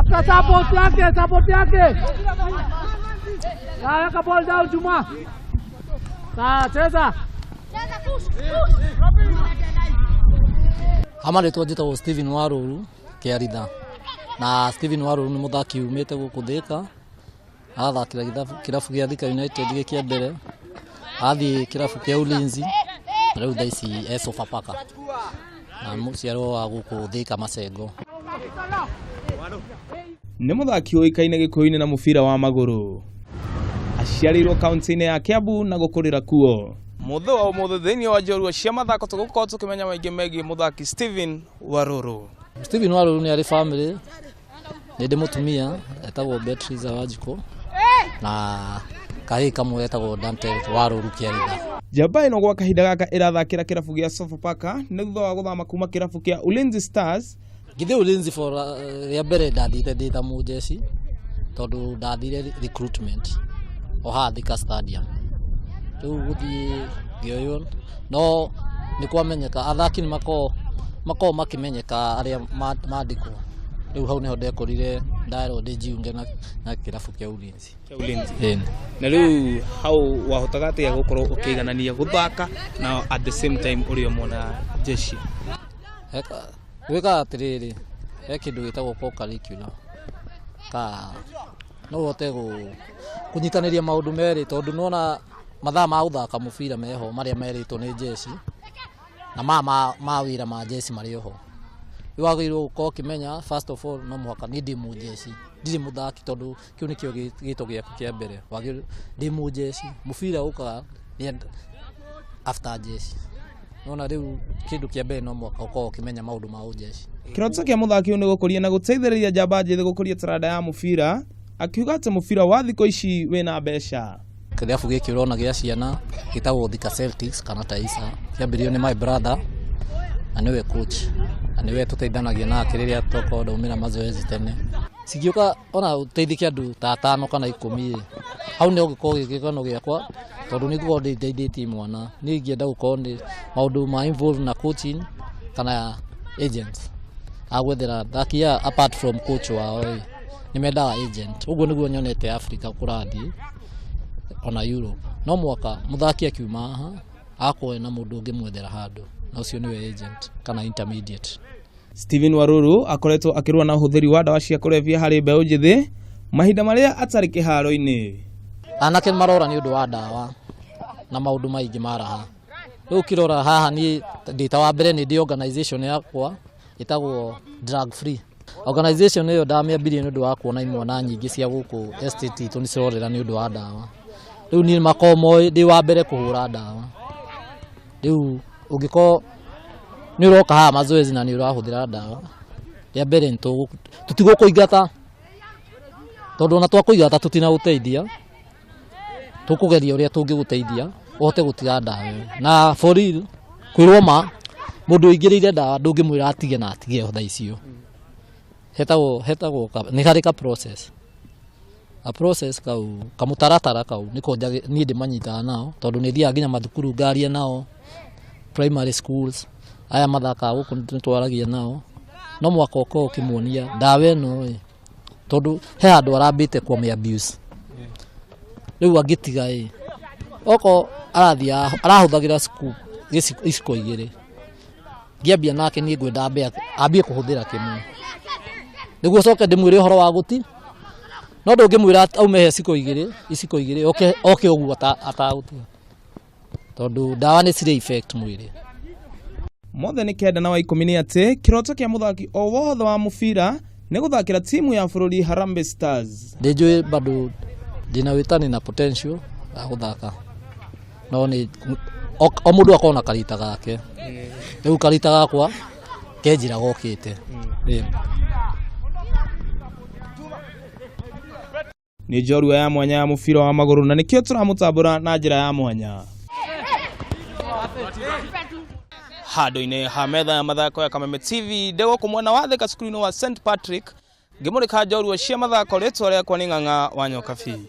Tafuta support yake. Weka ball down Juma. Cheza. Amare twajita Steven Waruru Kiaritha. Na Steven Waruru ni muthaki umete gukuthika. Athakira kirafu gia Thika United gikia mbere. Athi kirafu kia Ulinzi. Riu thaici Sofapaka. Na muciaro wa gukuthika Macengo. Nĩ muthaki ũikaine gĩkũyũ-inĩ na mũbira wa magũrũ. Aciarĩirwo kaunti-inĩ ya Kiambu na gũkũrĩra kuo. Mũthũ wa mũthũ thĩinĩ wa njorua cia mathako tũgũkorwo tũkĩmenya maingĩ megiĩ mũthaki Steven Waruru. Steven Waruru nĩ arĩ family. Nĩ ndĩ mũtumia etagwo Beatrice Wanjiko na kahĩĩ kamwe etagwo Dante Waruru Kiaritha. Njamba ĩno gwa kahinda gaka ĩrathakĩra kĩrabu gĩa Sofapaka nĩ thutha wa gũthama kuma kĩrabu kĩa Ulinzi Stars. Githĩ Ulinzi for ya mbere ndathire ndĩ ta mũjeci tondũ ndathire recruitment o haha Thika Stadium. Rĩu gũthiĩ ngĩoywo no nĩ kwamenyeka athaki nĩ makoo makimenyeka arĩa mandĩkwo. Rĩu hau nĩho ndekorire ndaerwo ndĩjiunge na kĩrabu kĩa Ulinzi. Na rĩu hau wahotaga atĩa gũkorwo ũkĩiganania gũthaka na at the same time ũrĩ mwana jeshi? Wĩka atĩrĩrĩ, he kĩndũ gĩtagwo co-curricular. No ũhote kũnyitanĩria maũndũ merĩ tondũ nĩwona mathaa ma gũthaka mũbira meho marĩa merĩtwo nĩ jeshi na ma wĩra ma jeshi marĩ oho. Wagĩrĩirwo gũkorwo ũkĩmenya first of all no mũhaka nĩ ndĩ mũjeshi. Ndirĩ mũthaki tondũ kĩu nĩkĩo gĩĩto gĩaku kĩa mbere. Wagĩrĩirwo ndĩ mũjeshi. Mũbira ũkaga after jeshi. Nona rĩu kĩndũ kĩa mbere no mũhaka ũkorwo ũkĩmenya maũndũ ma ũjeshi. Kĩroto kĩa mũthaki ũyũ nĩ gũkũria na gũteithĩrĩria njamba njĩthĩ gũkũria taranda ya mũbira. Akiuga atĩ mũbira wa thikũ ici wĩna mbeca. Kĩrabu gĩkĩ ũrona gĩa ciana gĩtagwo Thika Celtics kana Taisa. Kĩambĩrĩirio nĩ my brother na nĩwe coach. Na nĩwe tũteithanagia nake rĩrĩa tũkorwo ndaumĩra mazoezi tene. Cingĩũka ona ũteithĩke andũ ta 5 kana 10. Hau nĩ ũgĩkorwo gĩkĩgano gĩakwa tondũ nĩguo ndĩteithĩtie mwana. Niĩ ingĩenda gũkorwo nĩ maũndũ ma involve na coaching kana agents. Agwethera thakia apart from coach wao nĩ mendaga agent. Ũguo nĩguo nyonete Africa kũrathiĩ ona Europe. No mwaka mũthaki akiuma haha akoe na mũndũ ũngĩmwethera handũ. Na ũcio nĩwe agent kana intermediate. Steven Waruru akoretwo akĩrũa na ũhũthĩri wa ndawa cia kũrebia harĩ mbeũ njĩthĩ mahinda marĩa atarĩ kĩharo-inĩ. Anake marora nĩ ũndũ wa ndawa na maũndũ maingĩ maraha. Rĩu kĩrora haha niĩ ndĩta wa mbere nĩ ndĩ organization yakwa ĩtagwo drug free. Organization ĩyo ndamĩambirie nĩ ũndũ wa kuona imwana nyingĩ cia gũkũ estate itũ nĩ cirorera nĩ ũndũ wa ndawa. Rĩu niĩ makomo ndĩ wa mbere kũhũra ndawa. Rĩu ũngĩkorwo nĩ ũroka haha mazoezi na nĩ ũrahũthĩra ndawa rĩa mbere tũtigũkũingata tondũ ona twakũingata tũtinagũteithia. Tũkũgeria ũrĩa tũngĩgũteithia ũhote gũtiga ndawa na for real kwĩrwo ma mũndũ ũingĩrĩire ndawa ndũngĩmwĩra atige na atige thaa icio. Hetagwo nĩ harĩ ka process. A process kau kamũtaratara kau nĩko niĩ ndĩmanyitaga nao tondũ nĩ thiaga nginya mathukuru ngaria nao primary schools aya mathaka gũkũ nĩ twaragia nao. No mwaka ũkorwo ũkĩmuonia ndawa ĩno tondũ he handũ arambĩte kwa abuse. Rĩu angĩtiga oko arahũthagĩra iciko igĩrĩ. Ngĩambia nake niĩ ngwenda ambie kũhũthĩra kĩmwe. Nĩguo coke ndĩmwĩre ũhoro wa gũti. No ndũngĩmwĩra aume he iciko igĩrĩ oke ũguo atagũtiga. Tondũ ndawa nĩ cirĩ effect mwĩrĩ. Mothe nĩ kenda na wa 10 nĩ atĩ kĩroto kĩa mũthaki o wothe wa mũbira nĩ gũthakĩra timu ya bũrũri Harambee Stars. Ndĩnjũĩ bado ndĩna wĩtani na potential ya gũthaka. No nĩ o mũndũ akorwo na karita gake. Rĩu karita gakwa kenjira gokĩte. Nĩ njorua ya mwanya ya mũbira wa magũrũ na nĩkĩo tũramũtambũra na njĩra ya mwanya. Handũ-inĩ ha metha ya mathako ya Kameme TV ndegũkũ mwena wa Thika cukuru-inĩ wa St Patrick ngĩmũrĩka njorua cia mathako rĩtwa rĩakwa nĩ Ng'ang'a wa Nyokabi.